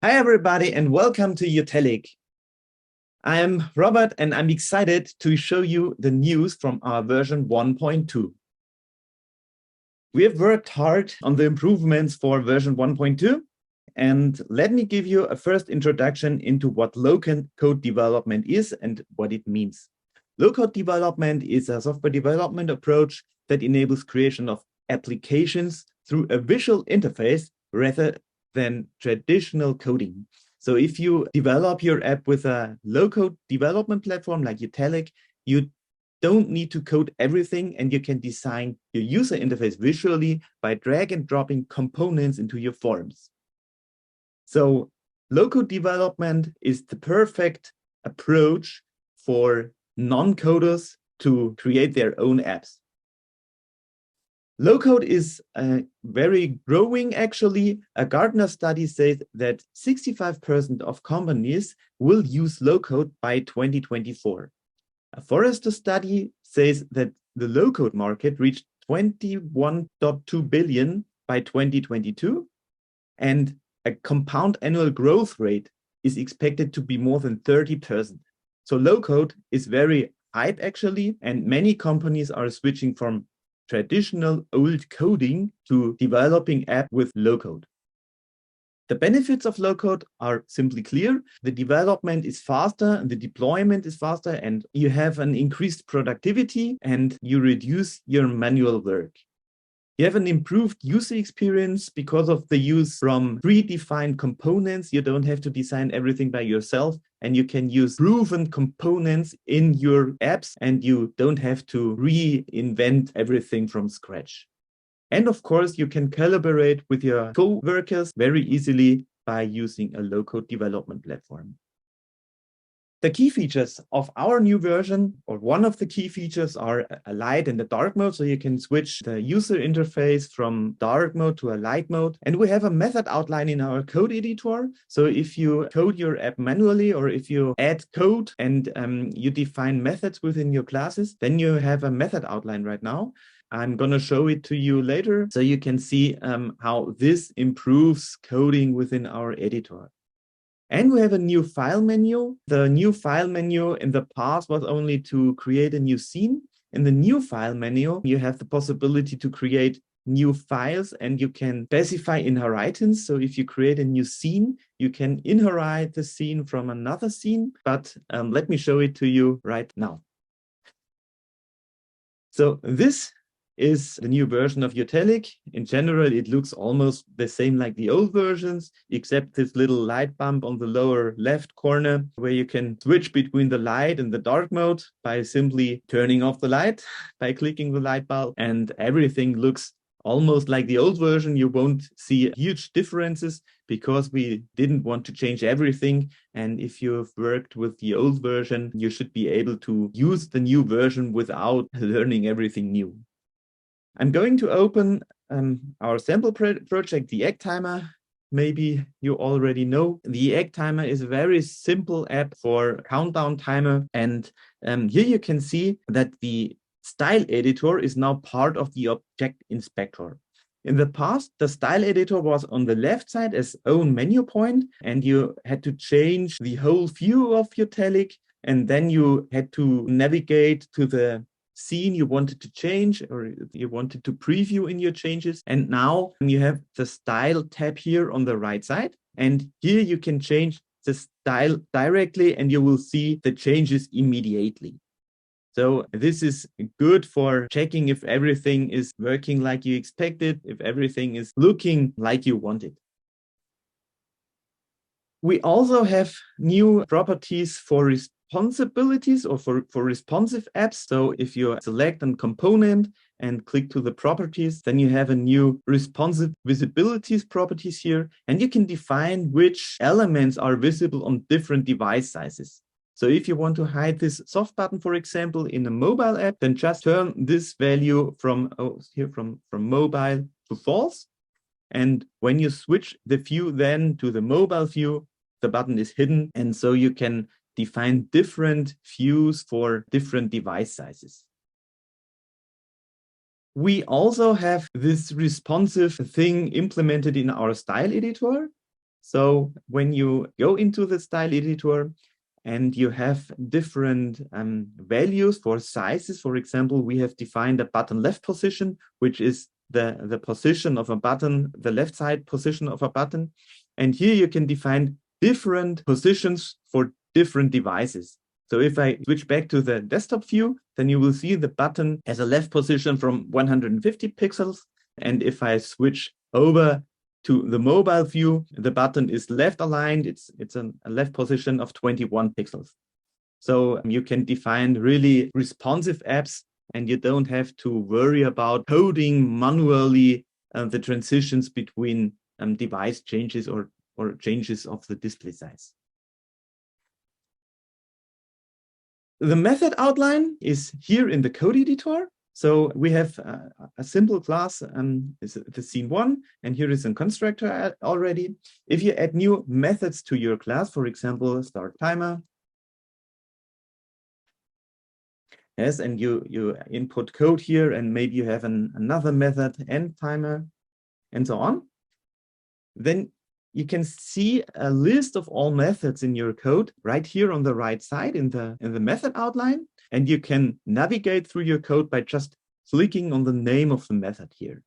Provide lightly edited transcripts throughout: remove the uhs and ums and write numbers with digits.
Hi, everybody, and welcome to Utalic. I'm Robert, and I'm excited to show you the news from our version 1.2. We have worked hard on the improvements for version 1.2, and let me give you a first introduction into what low-code development is and what it means. Low-code development is a software development approach that enables creation of applications through a visual interface rather than traditional coding. So if you develop your app with a low-code development platform like utalic, you don't need to code everything, and you can design your user interface visually by drag and dropping components into your forms. So low-code development is the perfect approach for non-coders to create their own apps. Low-code is very growing, actually. A Gartner study says that 65% of companies will use low-code by 2024. A Forrester study says that the low-code market reached 21.2 billion by 2022, and a compound annual growth rate is expected to be more than 30%. So low-code is very hype, actually, and many companies are switching from traditional old coding to developing apps with low-code. The benefits of low-code are simply clear. The development is faster, and the deployment is faster, and you have an increased productivity, and you reduce your manual work. You have an improved user experience because of the use from predefined components. You don't have to design everything by yourself, and you can use proven components in your apps, and you don't have to reinvent everything from scratch. And of course, you can collaborate with your co-workers very easily by using a low-code development platform. The key features of our new version, or one of the key features, are a light and a dark mode. So you can switch the user interface from dark mode to a light mode. And we have a method outline in our code editor. So if you code your app manually, or if you add code and you define methods within your classes, then you have a method outline right now. I'm going to show it to you later so you can see how this improves coding within our editor. And we have a new file menu. The new file menu in the past was only to create a new scene. In the new file menu, you have the possibility to create new files, and you can specify inheritance. So if you create a new scene, you can inherit the scene from another scene. But let me show it to you right now. So this is the new version of utalic. In general, it looks almost the same like the old versions, except this little light bump on the lower left corner, where you can switch between the light and the dark mode by simply turning off the light, by clicking the light bulb, and everything looks almost like the old version. You won't see huge differences because we didn't want to change everything. And if you've worked with the old version, you should be able to use the new version without learning everything new. I'm going to open our sample project, the egg timer. Maybe you already know. The egg timer is a very simple app for countdown timer. And here you can see that the style editor is now part of the object inspector. In the past, the style editor was on the left side as own menu point, and you had to change the whole view of utalic, and then you had to navigate to the scene you wanted to change, or you wanted to preview in your changes. And now you have the style tab here on the right side, and here you can change the style directly, and you will see the changes immediately. So this is good for checking if everything is working like you expected, if everything is looking like you want it. We also have new properties for responsibilities, or for responsive apps. So if you select a component and click to the properties, then you have a new responsive visibilities properties here, and you can define which elements are visible on different device sizes. So if you want to hide this soft button, for example, in a mobile app, then just turn this value from mobile to false. And when you switch the view then to the mobile view, the button is hidden. And so you can define different views for different device sizes. We also have this responsive thing implemented in our style editor. So when you go into the style editor and you have different values for sizes, for example, we have defined a button left position, which is the position of a button, the left side position of a button. And here you can define different positions for different devices. So if I switch back to the desktop view, then you will see the button has a left position from 150 pixels. And if I switch over to the mobile view, the button is left aligned. It's a left position of 21 pixels. So you can define really responsive apps, and you don't have to worry about coding manually the transitions between device changes or changes of the display size. The method outline is here in the code editor. So we have a simple class, is the scene one, and here is a constructor already. If you add new methods to your class, for example, start timer, yes, and you input code here, and maybe you have another method, end timer, and so on, then you can see a list of all methods in your code right here on the right side in the method outline. And you can navigate through your code by just clicking on the name of the method here.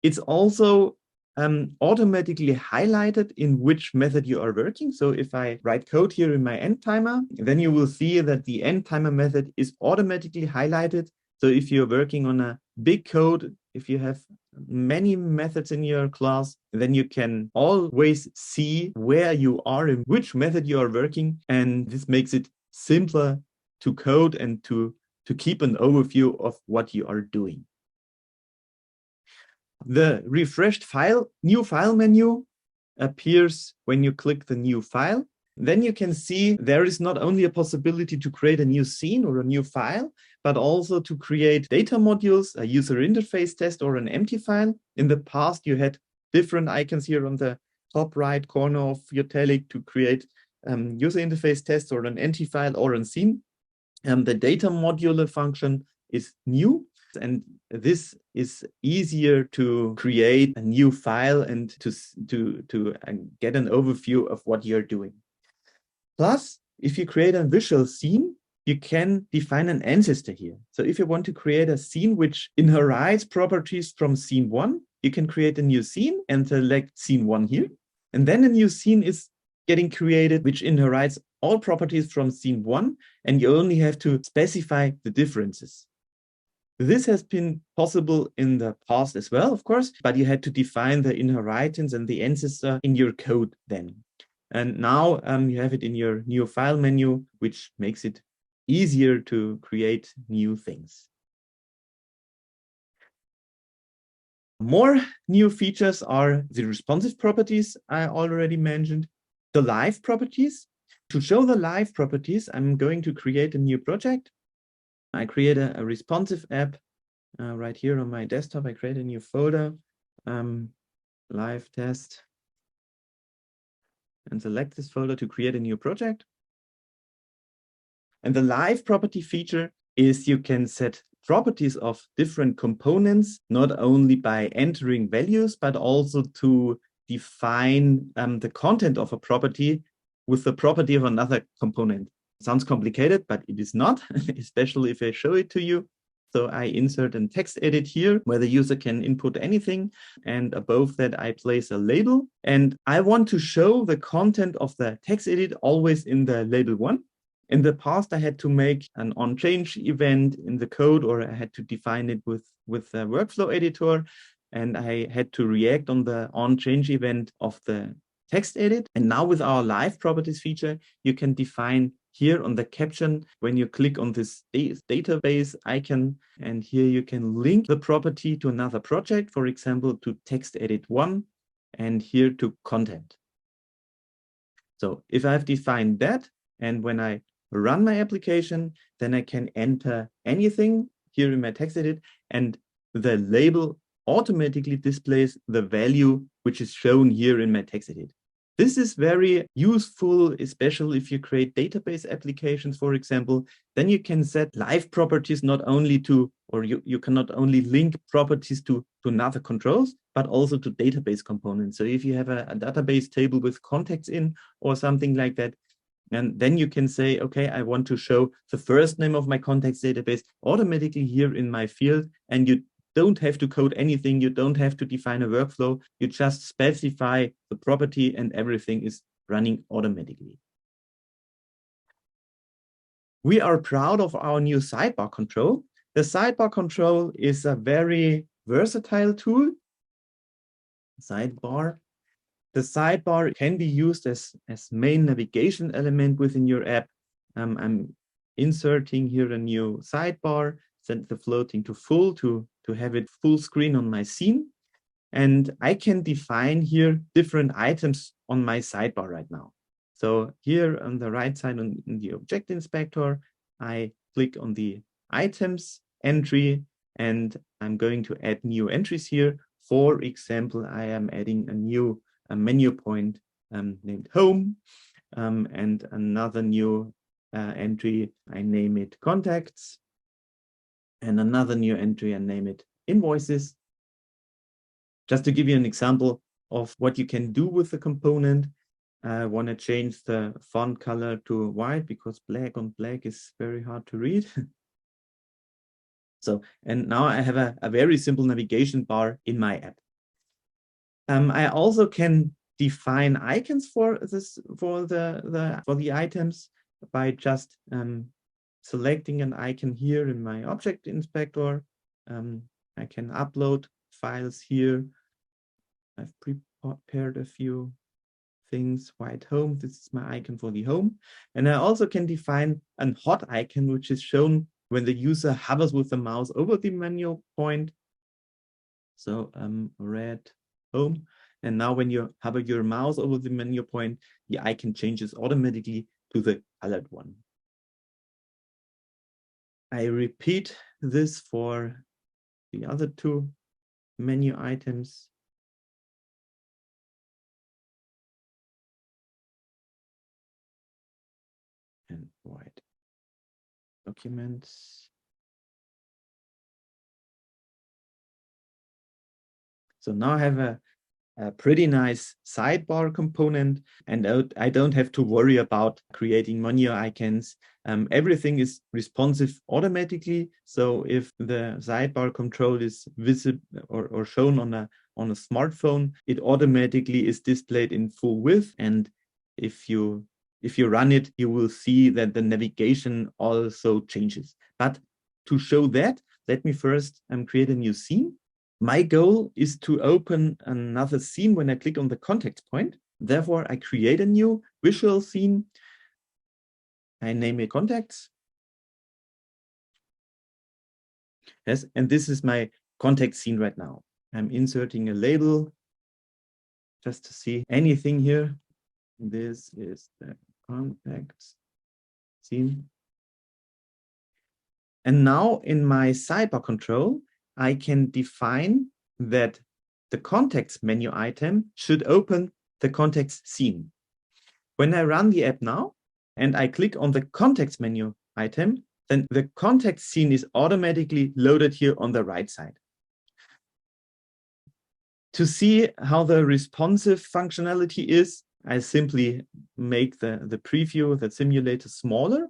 It's also automatically highlighted in which method you are working. So if I write code here in my end timer, then you will see that the end timer method is automatically highlighted. So if you're working on a big code, if you have many methods in your class, then you can always see where you are and which method you are working. And this makes it simpler to code and to keep an overview of what you are doing. The refreshed new file menu appears when you click the new file. Then you can see there is not only a possibility to create a new scene or a new file, but also to create data modules, a user interface test, or an empty file. In the past, you had different icons here on the top right corner of utalic to create user interface tests or an empty file or a scene. The data modular function is new, and this is easier to create a new file and to get an overview of what you're doing. Plus, if you create a visual scene, you can define an ancestor here. So if you want to create a scene which inherits properties from scene one, you can create a new scene and select scene one here. And then a new scene is getting created, which inherits all properties from scene one, and you only have to specify the differences. This has been possible in the past as well, of course, but you had to define the inheritance and the ancestor in your code then. And now you have it in your new file menu, which makes it easier to create new things. More new features are the responsive properties I already mentioned, the live properties. To show the live properties, I'm going to create a new project. I create a responsive app right here on my desktop. I create a new folder, live test, and select this folder to create a new project. And the live property feature is you can set properties of different components, not only by entering values, but also to define the content of a property with the property of another component. Sounds complicated, but it is not, especially if I show it to you. So I insert a text edit here where the user can input anything. And above that, I place a label. And I want to show the content of the text edit always in the label one. In the past, I had to make an on-change event in the code, or I had to define it with the workflow editor. And I had to react on the on-change event of the text edit. And now with our live properties feature, you can define here on the caption, when you click on this database icon, and here you can link the property to another project, for example, to text edit one, and here to content. So if I've defined that, and when I run my application, then I can enter anything here in my text edit, and the label automatically displays the value which is shown here in my text edit. This is very useful, especially if you create database applications, for example. Then you can set live properties not only to, or you can not only link properties to another controls, but also to database components. So if you have a database table with contacts in or something like that, and then you can say, okay, I want to show the first name of my contacts database automatically here in my field, and you don't have to code anything. You don't have to define a workflow. You just specify the property and everything is running automatically. We are proud of our new sidebar control. The sidebar control is a very versatile tool. Sidebar. The sidebar can be used as main navigation element within your app. I'm inserting here a new sidebar, set the floating to full to have it full screen on my scene. And I can define here different items on my sidebar right now. So here on the right side in the object inspector, I click on the items entry, and I'm going to add new entries here. For example, I am adding a new menu point named home, and another new entry, I name it contacts, and another new entry, I name it invoices. Just to give you an example of what you can do with the component, I want to change the font color to white because black on black is very hard to read. So, and now I have a very simple navigation bar in my app. I also can define icons for this for the items by just selecting an icon here in my object inspector. I can upload files here. I've prepared a few things. White home, this is my icon for the home. And I also can define a hot icon, which is shown when the user hovers with the mouse over the menu point. So red home. And now when you hover your mouse over the menu point, the icon changes automatically to the colored one. I repeat this for the other two menu items. And white documents. So now I have a pretty nice sidebar component, and I don't have to worry about creating menu icons. Everything is responsive automatically. So if the sidebar control is visible or shown on a smartphone, it automatically is displayed in full width. And if you run it, you will see that the navigation also changes. But to show that, let me first create a new scene. My goal is to open another scene when I click on the contact point. Therefore, I create a new visual scene. I name it contacts. Yes, and this is my contact scene right now. I'm inserting a label just to see anything here. This is the contacts scene. And now in my sidebar control, I can define that the contacts menu item should open the contacts scene. When I run the app now and I click on the contacts menu item, then the contacts scene is automatically loaded here on the right side. To see how the responsive functionality is, I simply make the preview, the simulator smaller.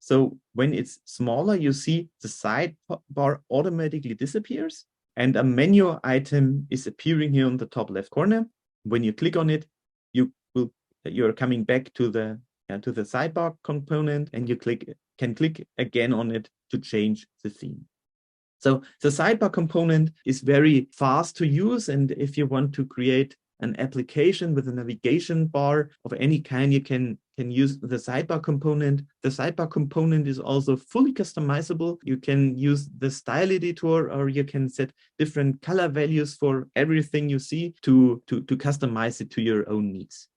So when it's smaller, you see the sidebar automatically disappears and a menu item is appearing here on the top left corner. When you click on it, you're coming back to the sidebar component, and you can click again on it to change the theme. So the sidebar component is very fast to use, and if you want to create an application with a navigation bar of any kind, you can use the sidebar component. The sidebar component is also fully customizable. You can use the style editor, or you can set different color values for everything you see to customize it to your own needs.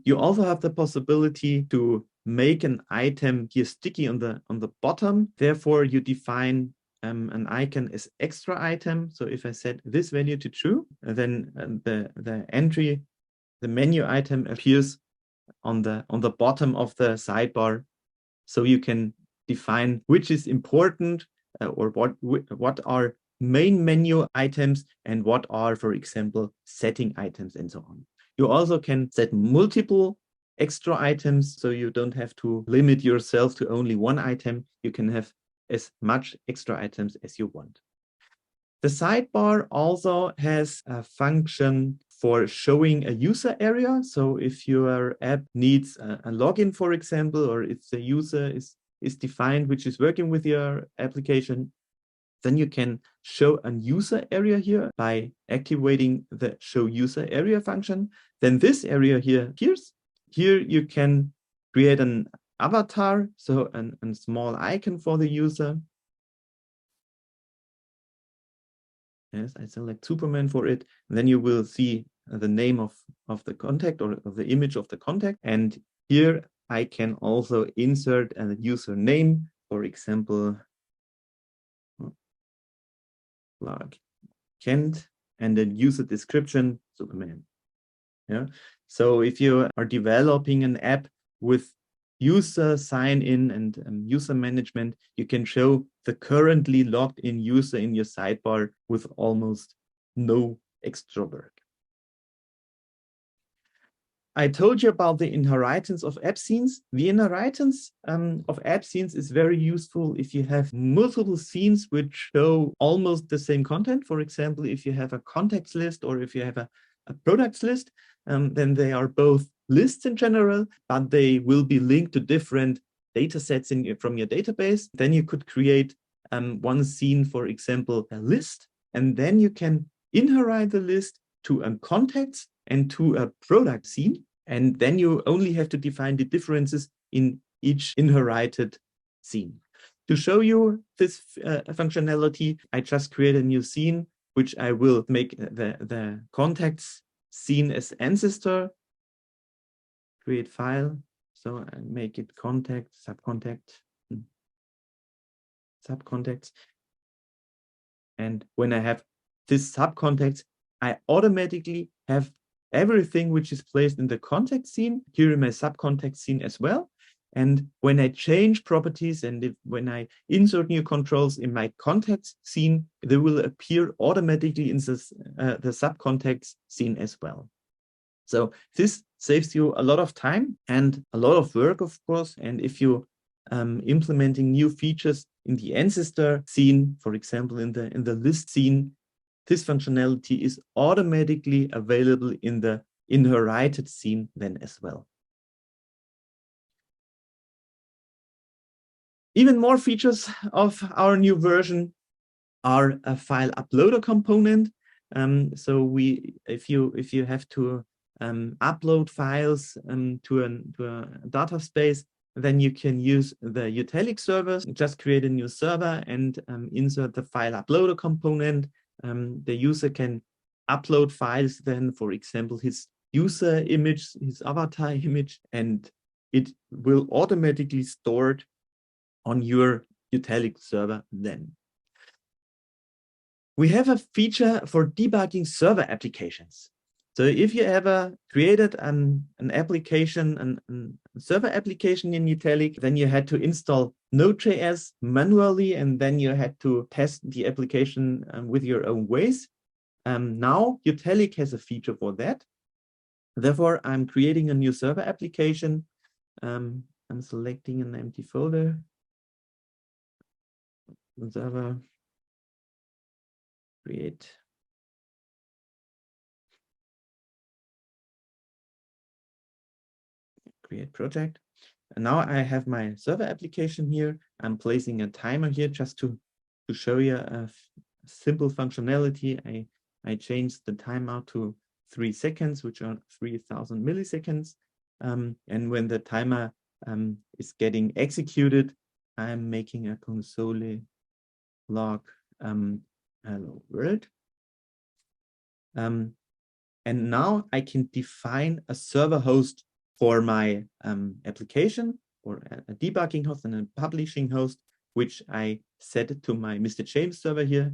You also have the possibility to make an item here sticky on the bottom. Therefore, you define an icon as extra item. So if I set this value to true, then the entry the menu item appears on the bottom of the sidebar, so you can define which is important or what are main menu items and what are, for example, setting items and so on. You also can set multiple extra items, so you don't have to limit yourself to only one item. You can have as much extra items as you want. The sidebar also has a function for showing a user area. So if your app needs a login, for example, or if the user is defined, which is working with your application, then you can show a user area here by activating the show user area function. Then this area here appears. Here you can create an avatar, so a small icon for the user. Yes, I select Superman for it. Then you will see the name of the contact or of the image of the contact. And here I can also insert a user name, for example, Clark Kent, and then user description, Superman. Yeah. So if you are developing an app with user sign-in and user management, you can show the currently logged in user in your sidebar with almost no extra work. I told you about the inheritance of app scenes. The inheritance of app scenes is very useful if you have multiple scenes which show almost the same content. For example, if you have a contacts list or if you have a products list, then they are both lists in general, but they will be linked to different data sets from your database. Then you could create one scene, for example, a list, and then you can inherit the list to a contacts and to a product scene. And then you only have to define the differences in each inherited scene. To show you this functionality, I just create a new scene, which I will make the contacts scene as ancestor, create file. So I make it contact, subcontacts. And when I have this subcontacts, I automatically have everything which is placed in the contact scene here in my subcontact scene as well. And when I change properties and when I insert new controls in my contacts scene, they will appear automatically in the subcontacts scene as well. So this saves you a lot of time and a lot of work, of course. And if you implementing new features in the ancestor scene, for example, in the list scene, this functionality is automatically available in the inherited scene then as well. Even more features of our new version are a file uploader component. So if you have to upload files to a data space, then you can use the utalic servers. Just create a new server and insert the file uploader component. The user can upload files then, for example, his user image, his avatar image, and it will automatically store it on your utalic server then. We have a feature for debugging server applications. So if you ever created an application, a server application in utalic, then you had to install Node.js manually, and then you had to test the application with your own ways. Now utalic has a feature for that. Therefore, I'm creating a new server application. I'm selecting an empty folder. Server, create. Create project. And now I have my server application here. I'm placing a timer here just to show you a simple functionality. I changed the timeout to 3 seconds, which are 3000 milliseconds. And when the timer is getting executed, I'm making a console log hello world. And now I can define a server host for my application, or a debugging host and a publishing host, which I set to my Mr. James server here,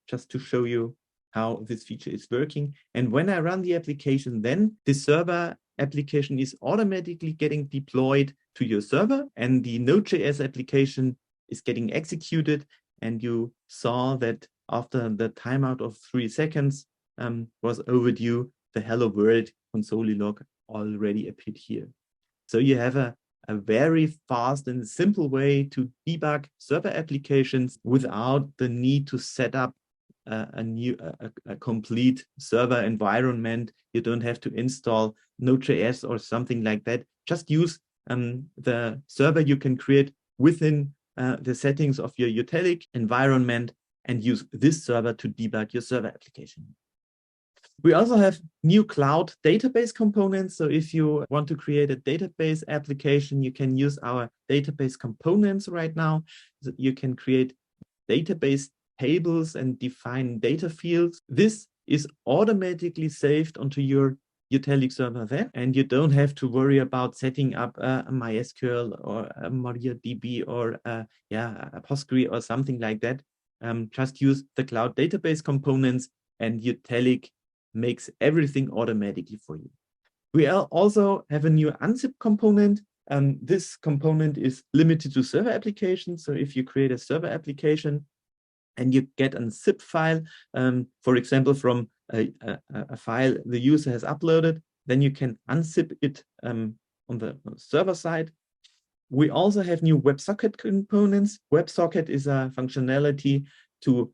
just to show you how this feature is working. And when I run the application, then the server application is automatically getting deployed to your server, and the Node.js application is getting executed. And you saw that after the timeout of 3 seconds was overdue, the hello world console log already appeared here. So you have a very fast and simple way to debug server applications without the need to set up a complete server environment. You don't have to install Node.js or something like that. Just use the server you can create within the settings of your utalic environment and use this server to debug your server application. We also have new cloud database components. So if you want to create a database application, you can use our database components right now. So you can create database tables and define data fields. This is automatically saved onto your utalic server there, and you don't have to worry about setting up a MySQL or a MariaDB or a Postgre or something like that. Just use the cloud database components, and utalic makes everything automatically for you. We also have a new unzip component. This component is limited to server applications. So if you create a server application and you get a zip file, for example, from a file the user has uploaded, then you can unzip it on the server side. We also have new WebSocket components. WebSocket is a functionality to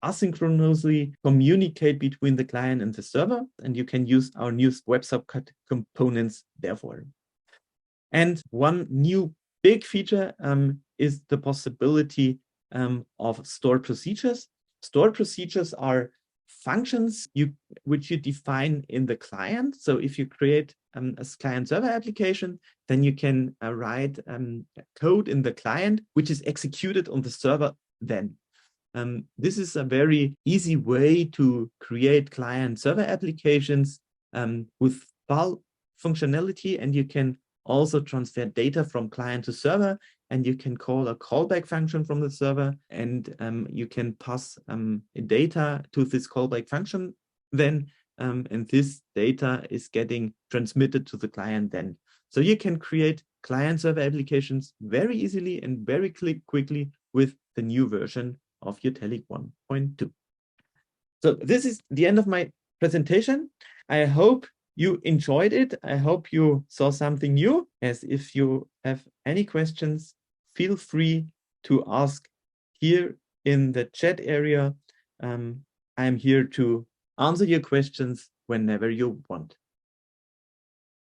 asynchronously communicate between the client and the server, and you can use our new WebSocket components therefore. And one new big feature is the possibility of stored procedures. Stored procedures are functions which you define in the client. So if you create a client-server application, then you can write code in the client, which is executed on the server then. This is a very easy way to create client-server applications with bulk functionality, and you can also transfer data from client to server, and you can call a callback function from the server, and you can pass data to this callback function then, and this data is getting transmitted to the client then. So you can create client-server applications very easily and very quickly with the new version of utalic 1.2. So this is the end of my presentation. I hope you enjoyed it. I hope you saw something new. As if you have any questions, feel free to ask here in the chat area. I'm here to answer your questions whenever you want.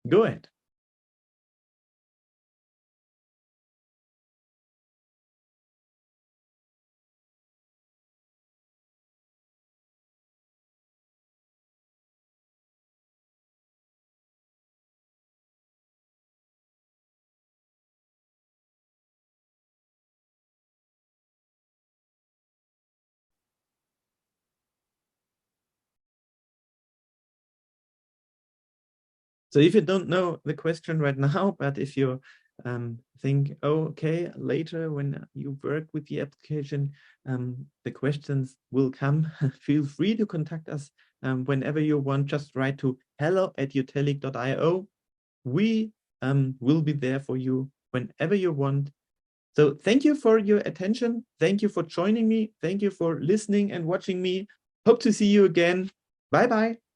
Go ahead. So if you don't know the question right now, but if you think, oh, okay, later when you work with the application, the questions will come, feel free to contact us whenever you want. Just write to hello@utalic.io. We will be there for you whenever you want. So thank you for your attention. Thank you for joining me. Thank you for listening and watching me. Hope to see you again. Bye-bye.